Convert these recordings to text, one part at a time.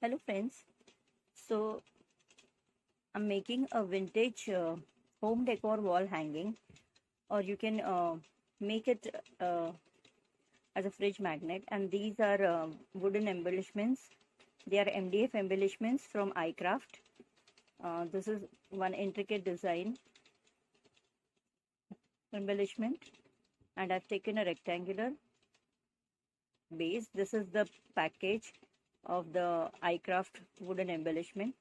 Hello friends, so I'm making a vintage home decor wall hanging, or you can make it as a fridge magnet. And these are wooden embellishments. They are MDF embellishments from iCraft. This is one intricate design embellishment, and I've taken a rectangular base. This is the package of the iCraft wooden embellishment.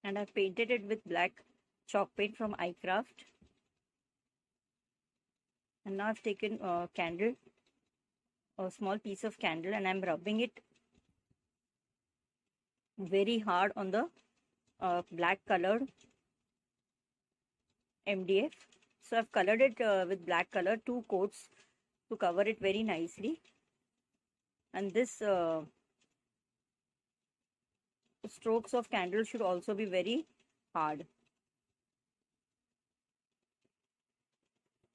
And I've painted it with black chalk paint from iCraft. And now I've taken a candle, a small piece of candle, and I'm rubbing it very hard on the black colored MDF. So I've colored it with black color, 2 coats to cover it very nicely. And this strokes of candle should also be very hard.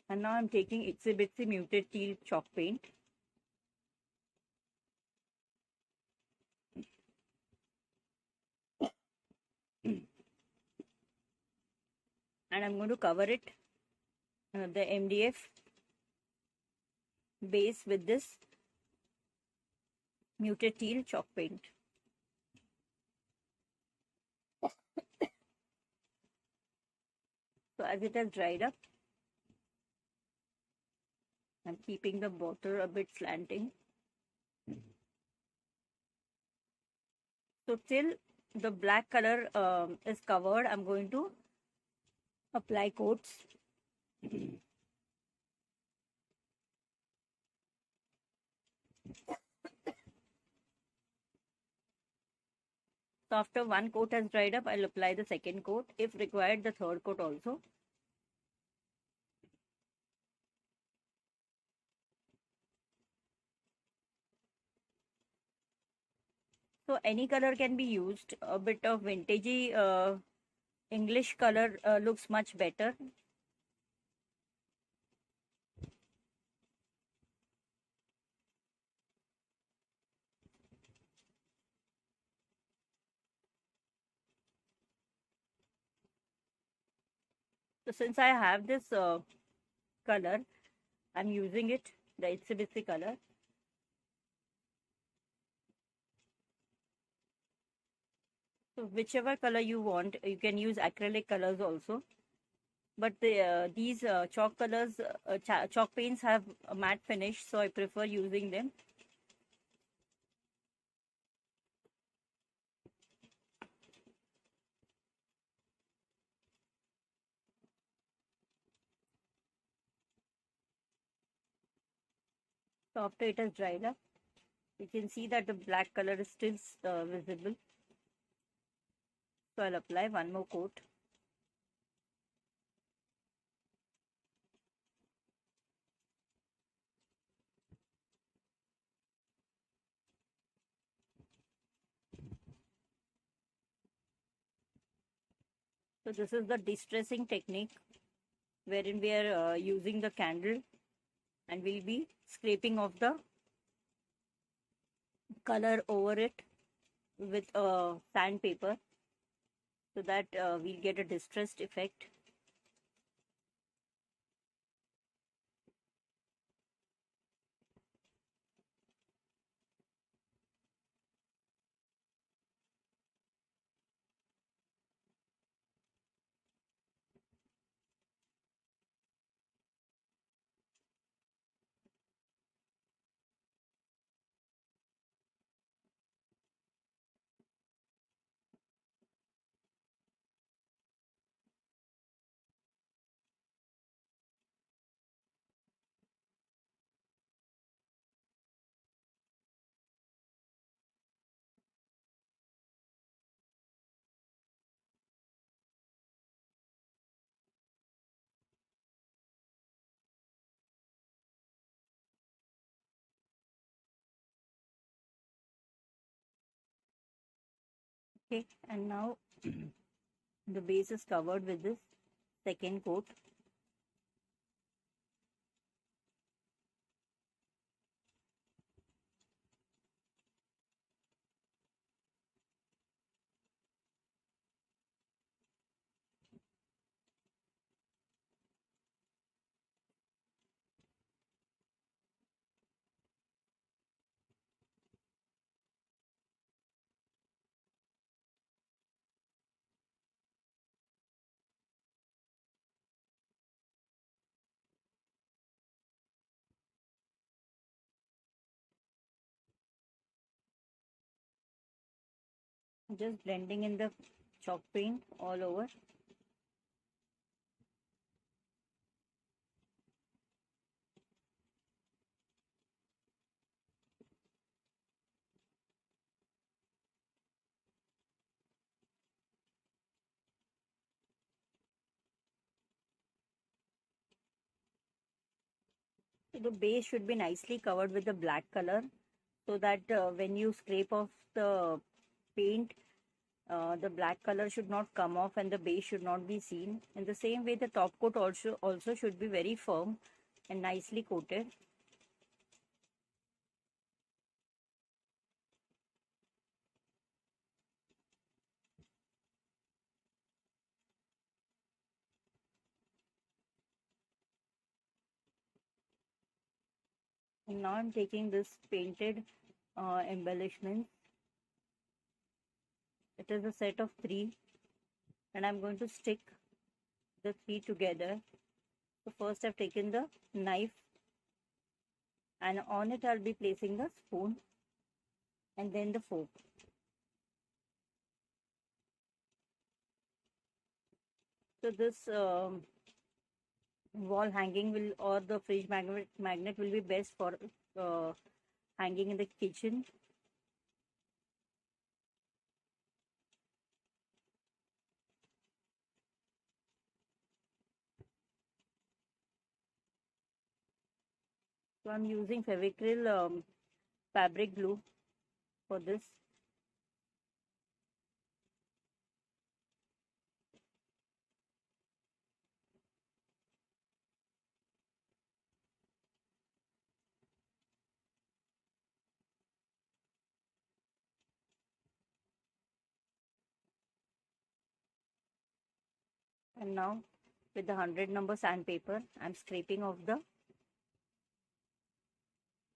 And now I'm taking Itsy Bitsy muted teal chalk paint. And I'm going to cover it, the MDF base, with this muted teal chalk paint. So as it has dried up, I'm keeping the border a bit slanting. So till the black color is covered, I'm going to apply coats. So after one coat has dried up, I'll apply the second coat. If required, the third coat also. So any color can be used. A bit of vintagey English color looks much better. So since I have this color, I'm using it, the Itsy Bitsy color. So whichever color you want, you can use acrylic colors also. But these chalk colors, chalk paints have a matte finish, so I prefer using them. So after it has dried up, you can see that the black color is still visible. So I'll apply one more coat. So this is the distressing technique, wherein we are using the candle and we'll be scraping off the color over it with sandpaper, so that we'll get a distressed effect. Okay, and now the base is covered with this second coat. Just blending in the chalk paint all over. So the base should be nicely covered with the black color, so that when you scrape off the paint, the black color should not come off and the base should not be seen. In the same way, the top coat also should be very firm and nicely coated. And now I'm taking this painted embellishment. It is a set of 3, and I'm going to stick the 3 together. So first I've taken the knife, and on it I'll be placing the spoon and then the fork. So this wall hanging will, or the fridge magnet will be best for hanging in the kitchen. So I'm using Fevicryl fabric glue for this. And now with the 100 number sandpaper, I'm scraping off the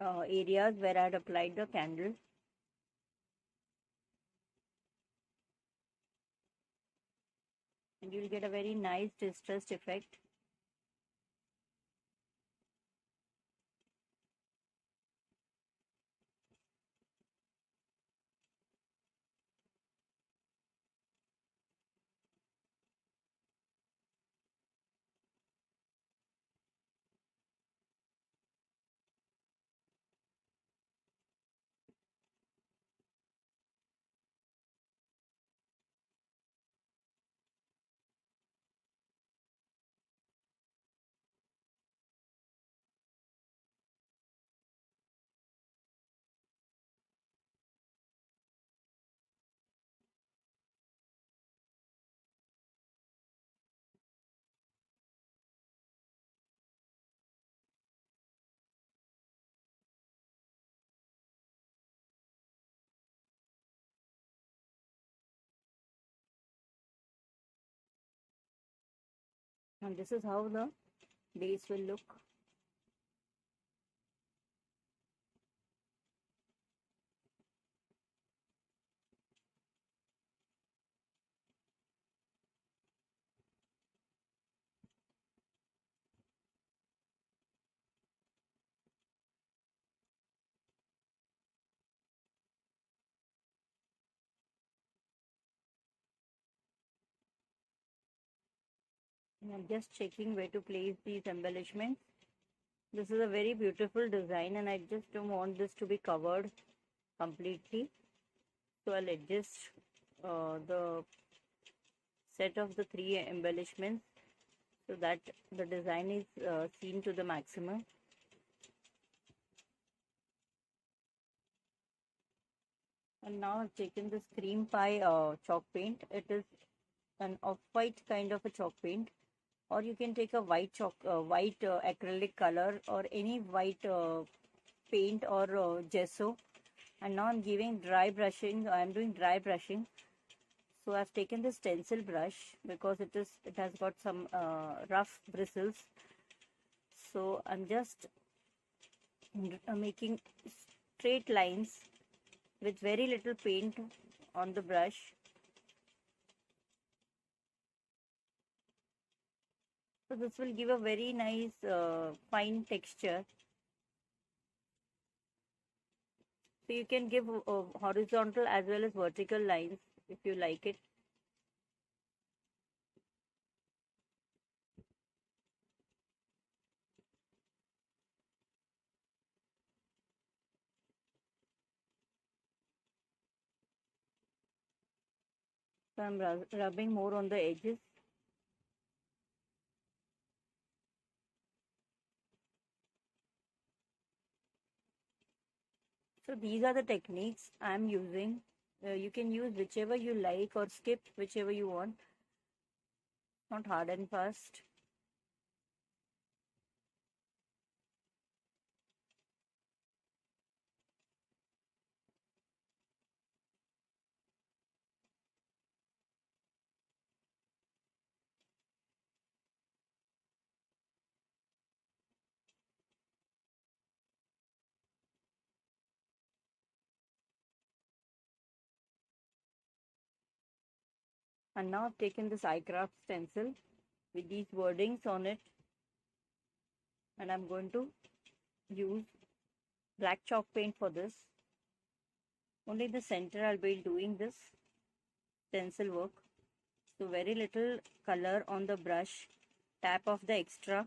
areas where I had applied the candle. And you'll get a very nice distressed effect. And this is how the base will look. And I'm just checking where to place these embellishments. This is a very beautiful design, and I just don't want this to be covered completely. So I'll adjust the set of the 3 embellishments so that the design is seen to the maximum. And now I've taken this cream pie chalk paint. It is an off-white kind of a chalk paint, or you can take a white acrylic color, or any white paint or gesso. And now I'm giving dry brushing. I'm doing dry brushing. So I've taken this stencil brush because it has got some rough bristles. So I'm just making straight lines with very little paint on the brush. So this will give a very nice fine texture. So you can give horizontal as well as vertical lines if you like it. So I'm rubbing more on the edges. So these are the techniques I'm using. You can use whichever you like or skip whichever you want. Not hard and fast. And now I've taken this Craft stencil with these wordings on it, and I'm going to use black chalk paint for this. Only in the center I'll be doing this stencil work. So very little color on the brush, tap off the extra.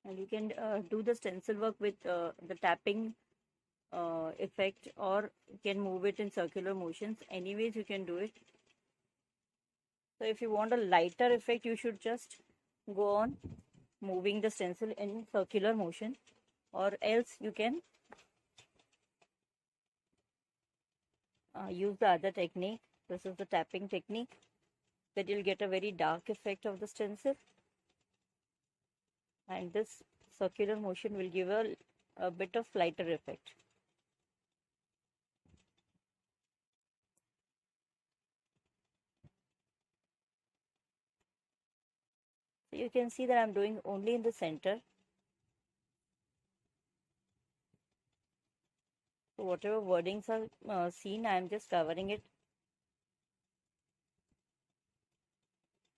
And you can do the stencil work with the tapping effect, or you can move it in circular motions. Anyways, you can do it. So if you want a lighter effect, you should just go on moving the stencil in circular motion, or else you can use the other technique. This is the tapping technique, that you'll get a very dark effect of the stencil, and this circular motion will give a bit of lighter effect. So you can see that I'm doing only in the center. So whatever wordings are seen, I'm just covering it,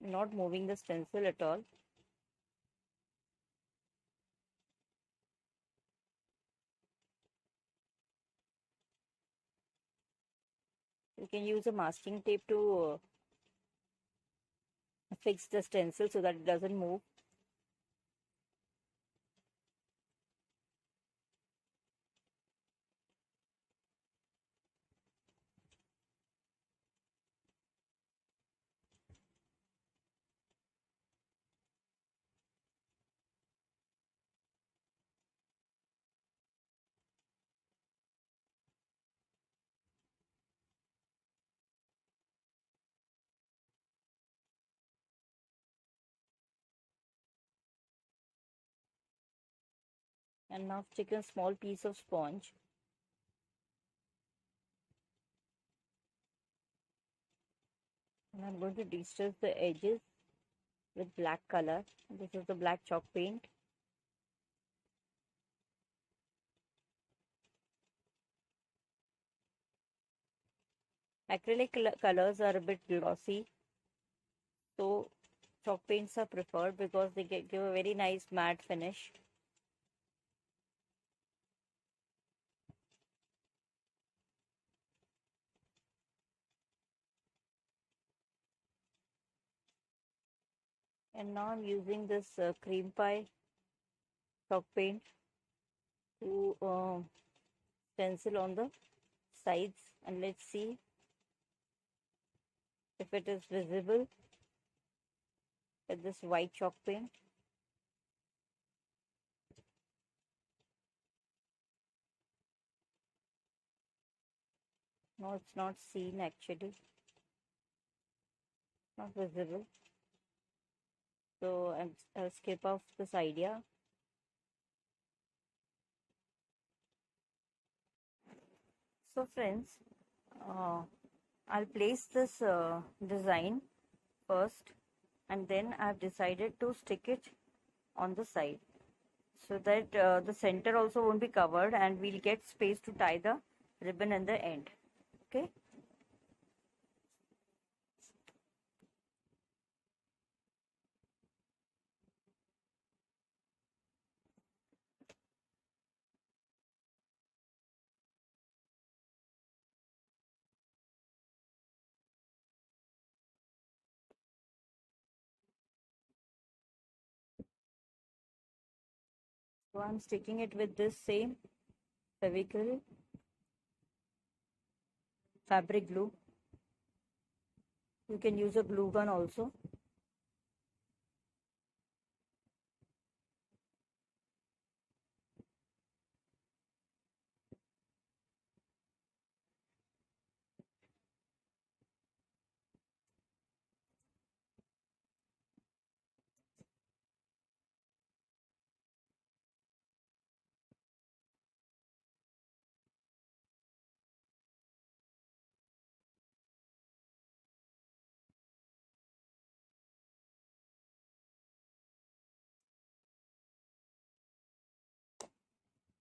not moving the stencil at all. You can use a masking tape to fix the stencil so that it doesn't move. And now I've taken a small piece of sponge, and I'm going to distress the edges with black color. This is the black chalk paint. Acrylic colors are a bit glossy, so chalk paints are preferred because they give a very nice matte finish. And now I'm using this cream pie chalk paint to stencil on the sides, and let's see if it is visible with this white chalk paint. No, it's not seen actually, not visible. So I'll skip off this idea. So friends, I'll place this design first, and then I've decided to stick it on the side so that the center also won't be covered, and we'll get space to tie the ribbon at the end. Okay. So I'm sticking it with this same Fevicryl fabric glue. You can use a glue gun also.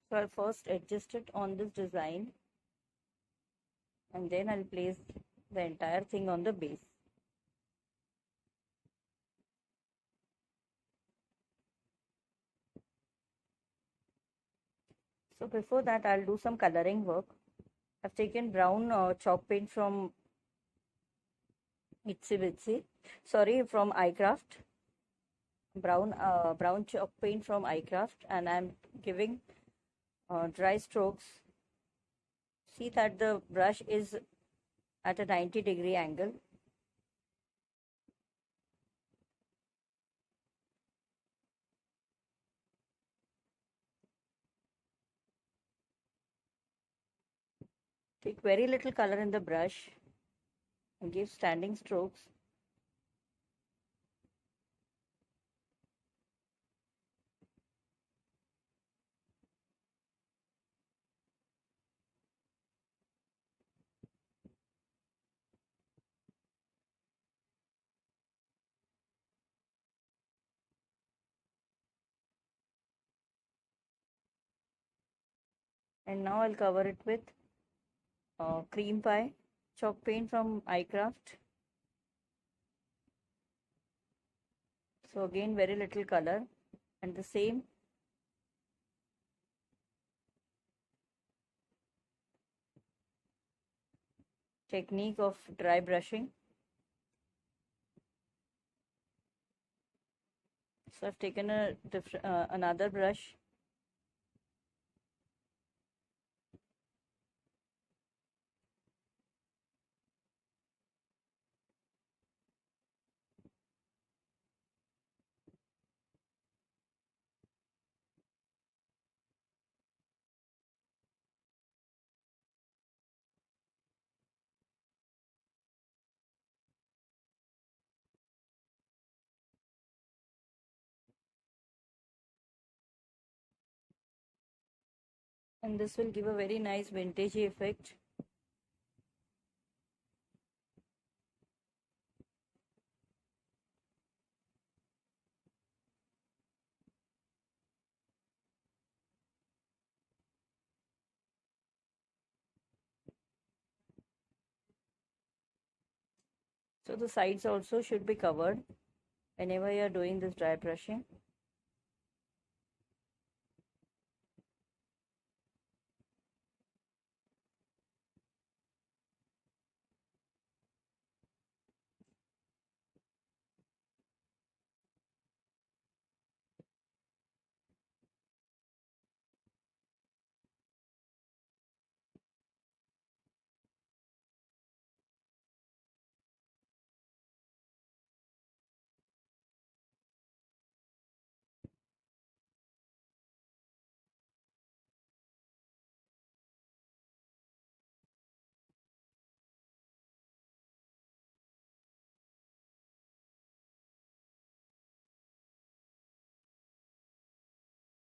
So I'll first adjust it on this design and then I'll place the entire thing on the base. So before that I'll do some coloring work. I've taken brown chalk paint from Itsy Bitsy, from iCraft. Brown chalk paint from iCraft, and I'm giving dry strokes. See that the brush is at a 90-degree angle. Take very little color in the brush and give standing strokes. And now I'll cover it with cream pie chalk paint from iCraft. So again, very little color, and the same technique of dry brushing. So I've taken a another brush, and this will give a very nice vintage effect. So the sides also should be covered whenever you are doing this dry brushing.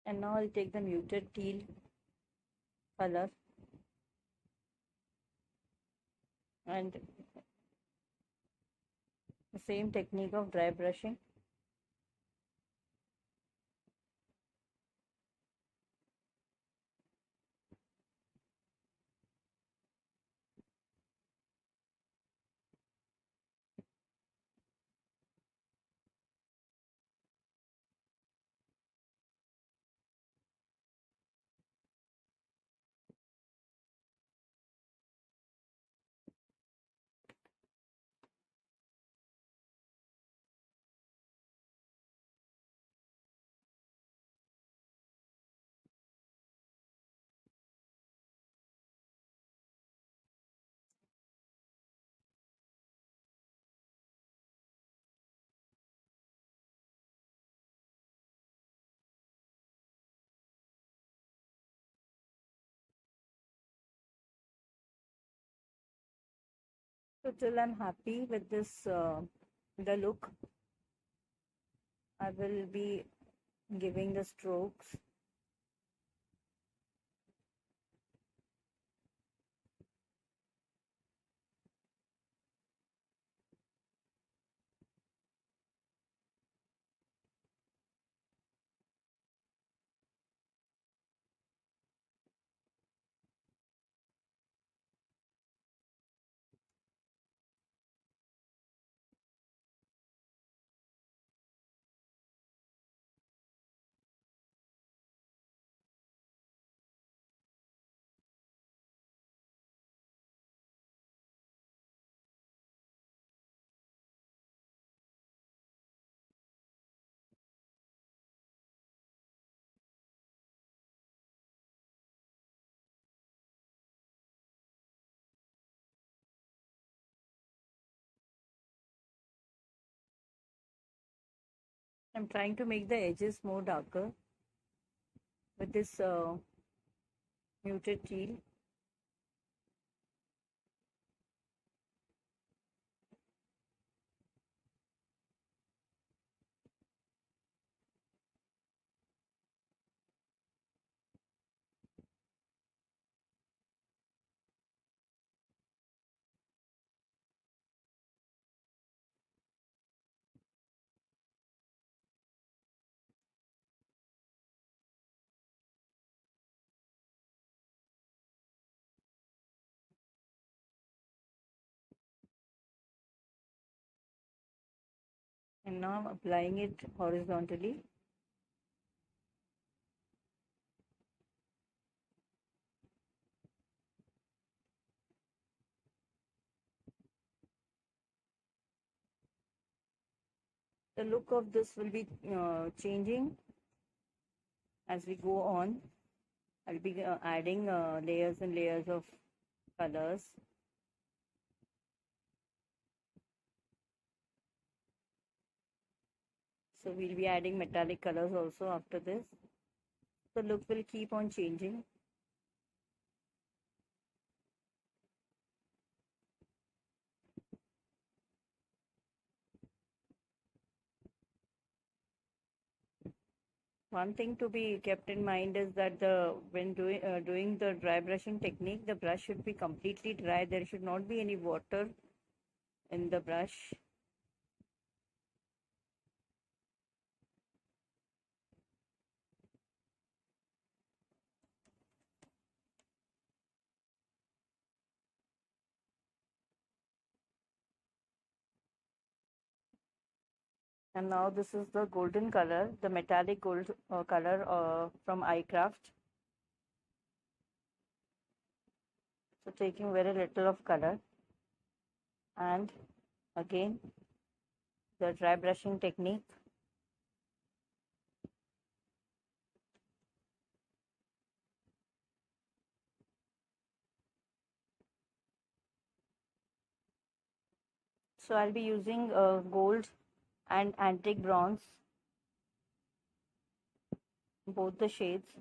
And now I'll take the muted teal color and the same technique of dry brushing. So till I'm happy with this, the look, I will be giving the strokes. I'm trying to make the edges more darker with this muted teal. And now I'm applying it horizontally. The look of this will be changing as we go on. I'll be adding layers and layers of colors. So we'll be adding metallic colors also after this. The look will keep on changing. One thing to be kept in mind is that when doing the dry brushing technique, the brush should be completely dry. There should not be any water in the brush. And now this is the golden color, the metallic gold color from iCraft. So taking very little of color, and again the dry brushing technique. So I'll be using gold and antique bronze, both the shades.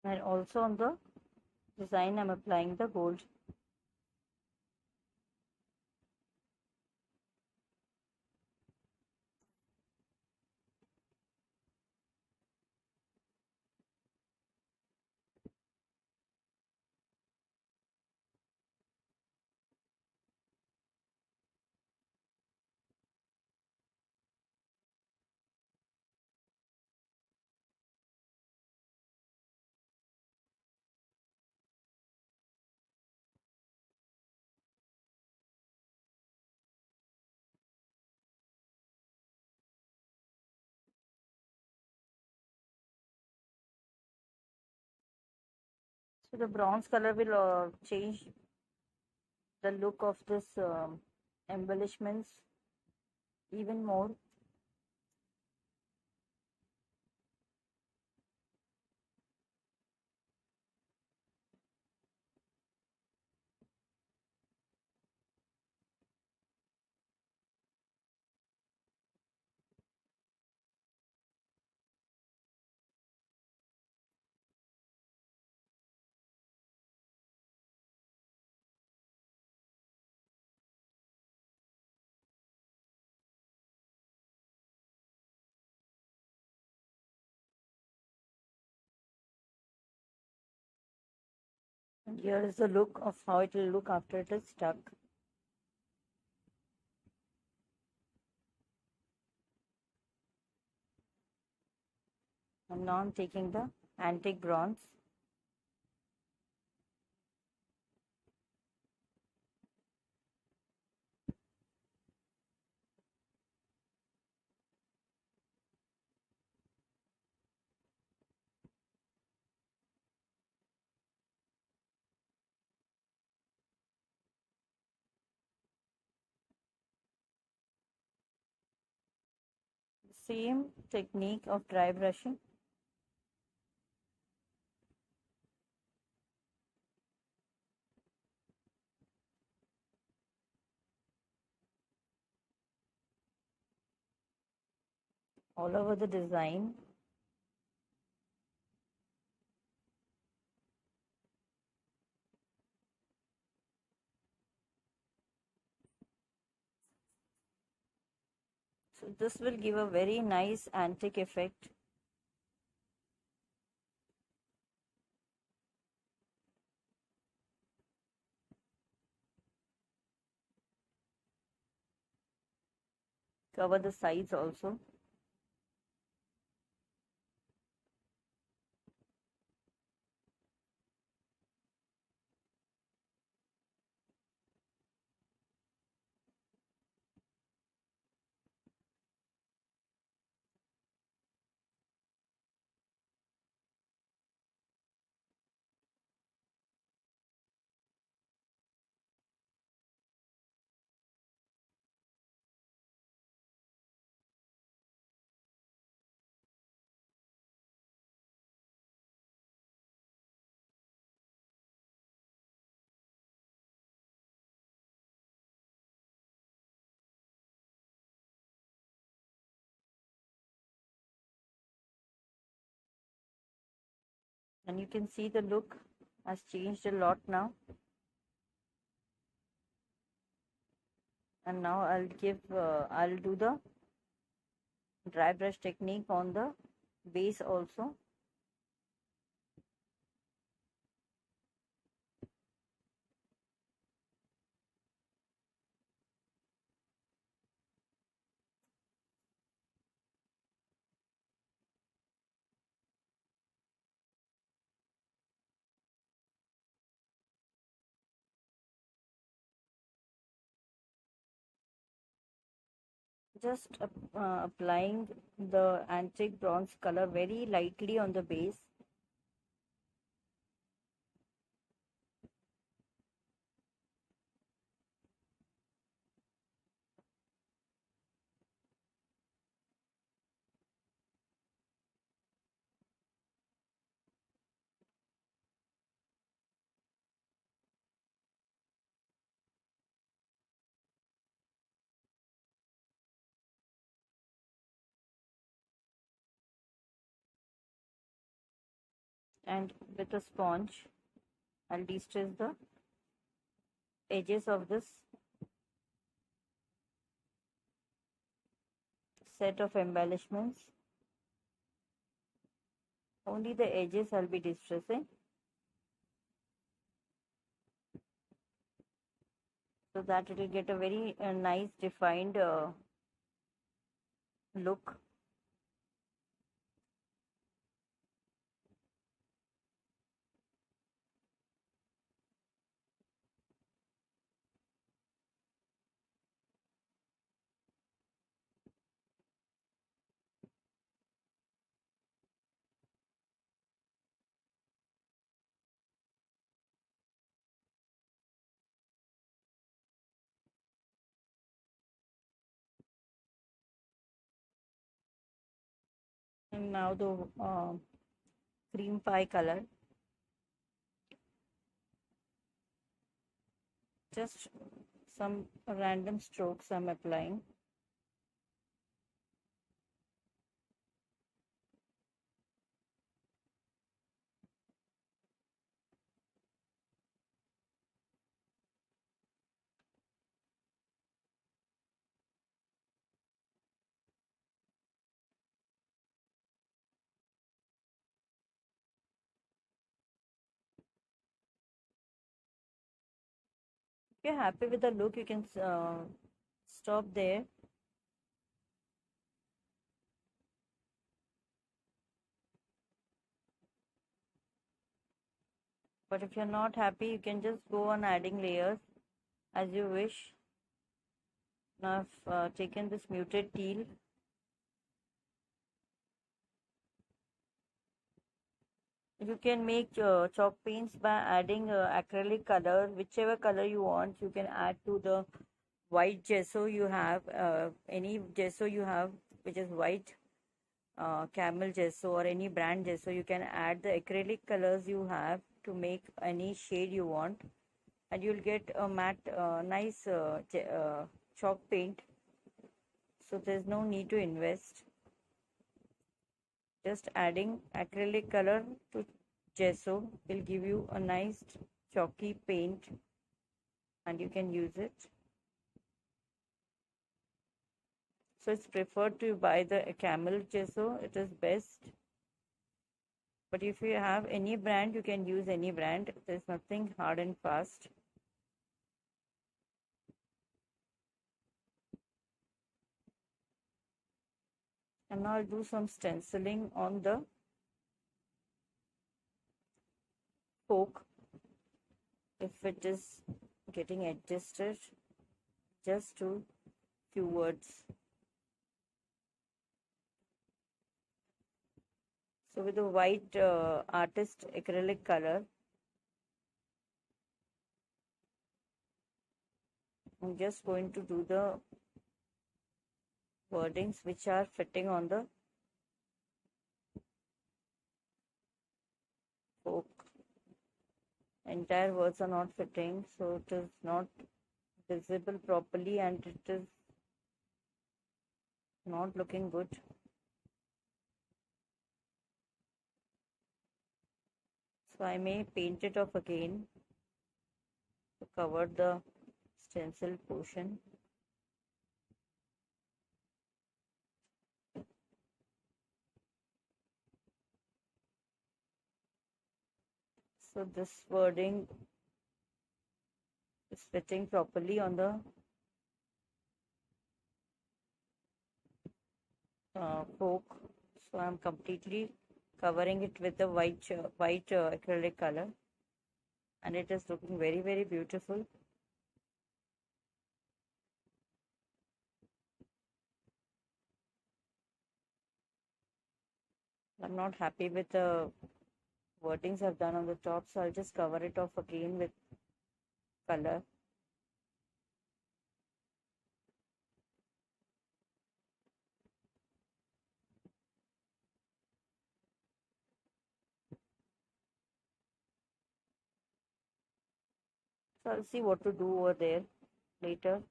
And also on the design, I'm applying the gold. So the bronze color will change the look of this embellishments even more. And here is the look of how it will look after it is stuck. And now I'm taking the antique bronze. Same technique of dry brushing. All over the design. So this will give a very nice antique effect. Cover the sides also. And you can see the look has changed a lot now. And now I'll do the dry brush technique on the base also. Just applying the antique bronze color very lightly on the base. And with a sponge, I'll de-stress the edges of this set of embellishments. Only the edges I'll be distressing, so that it will get a very nice defined look. And now the cream pie color. Just some random strokes I'm applying. If you're happy with the look, you can stop there. But if you're not happy, you can just go on adding layers as you wish. Now I've taken this muted teal. You can make chalk paints by adding acrylic color, whichever color you want. You can add to the white gesso you have, any gesso you have which is white, camel gesso or any brand gesso. You can add the acrylic colors you have to make any shade you want, and you'll get a matte nice chalk paint. So there's no need to invest. Just adding acrylic color to gesso will give you a nice chalky paint, and you can use it. So it's preferred to buy the camel gesso, it is best. But if you have any brand, you can use any brand. There's nothing hard and fast. And now I'll do some stenciling on the fork. If it is getting adjusted, just to few words. So with the white artist acrylic color, I'm just going to do the wordings which are fitting on the fork. Entire words are not fitting, so it is not visible properly and it is not looking good. So I may paint it off again to cover the stencil portion. So this wording is fitting properly on the fork. So I'm completely covering it with the white acrylic color, and it is looking very beautiful. I'm not happy with the wordings I've done on the top, so I'll just cover it off again with color. So I'll see what to do over there later.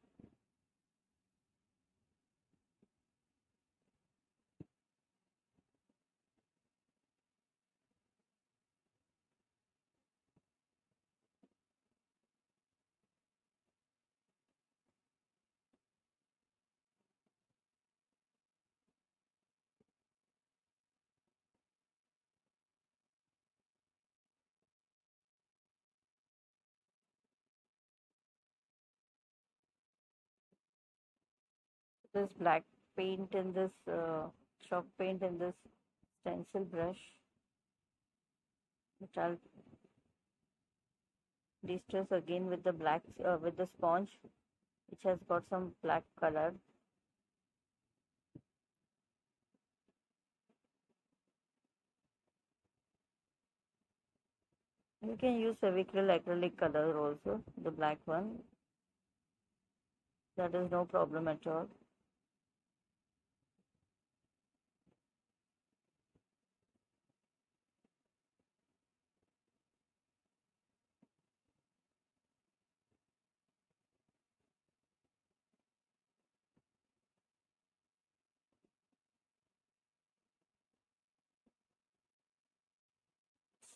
This black paint in this chalk paint in this stencil brush, which I'll distress again with the black with the sponge, which has got some black color. You can use acrylic color also, the black one. That is no problem at all.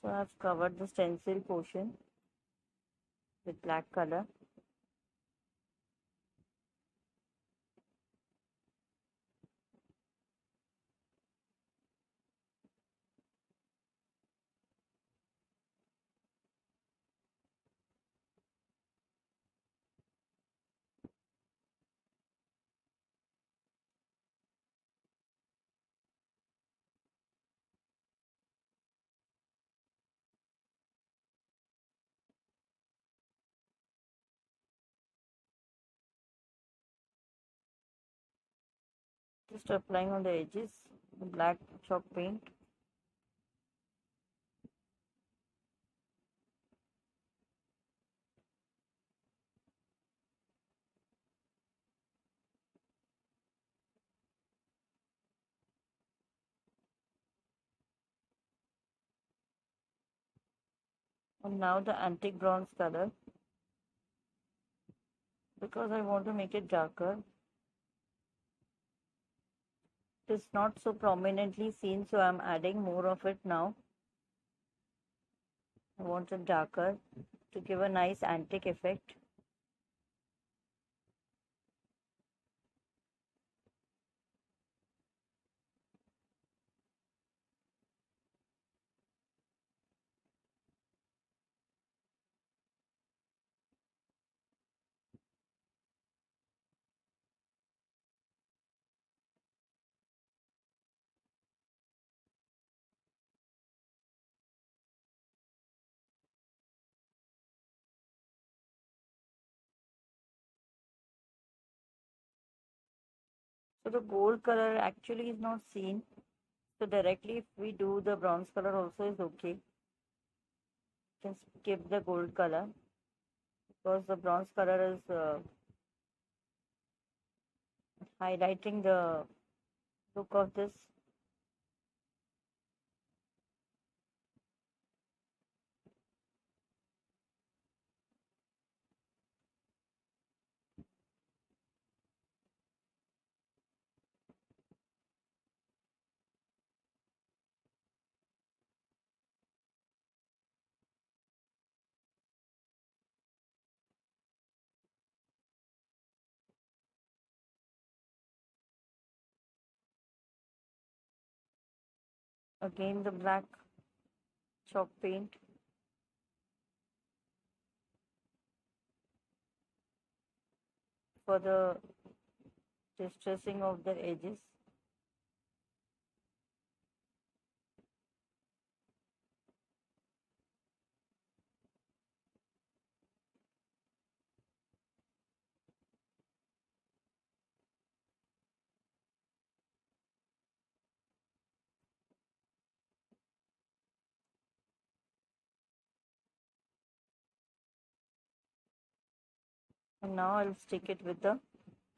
So I've covered the stencil portion with black color. Just applying on the edges the black chalk paint. And now the antique bronze color, because I want to make it darker. It's not so prominently seen, so I'm adding more of it now. I want it darker to give a nice antique effect. So the gold color actually is not seen. So directly if we do the bronze color also is okay. You can skip the gold color because the bronze color is highlighting the look of this. Again the black chalk paint. For the distressing of the edges. And now I'll stick it with the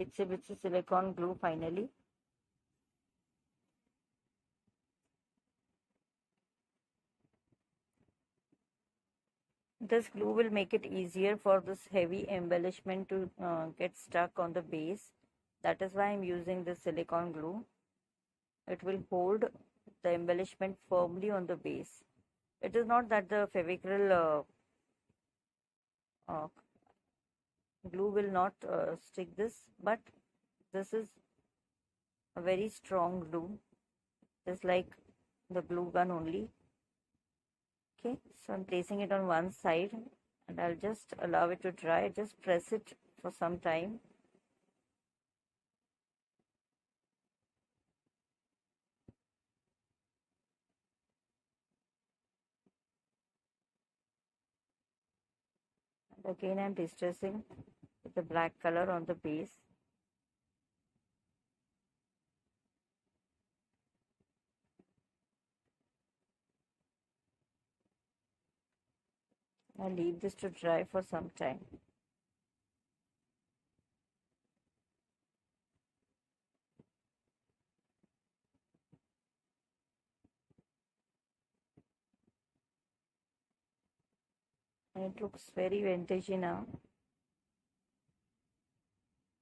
Itsy Bitsy Silicone glue finally. This glue will make it easier for this heavy embellishment to get stuck on the base. That is why I'm using this silicone glue. It will hold the embellishment firmly on the base. It is not that the Fevicryl glue will not stick this, but this is a very strong glue, just like the glue gun only. Okay, so I'm placing it on one side and I'll just allow it to dry. Just press it for some time. And again I'm distressing with the black color on the base. I'll leave this to dry for some time. And it looks very vintagey now.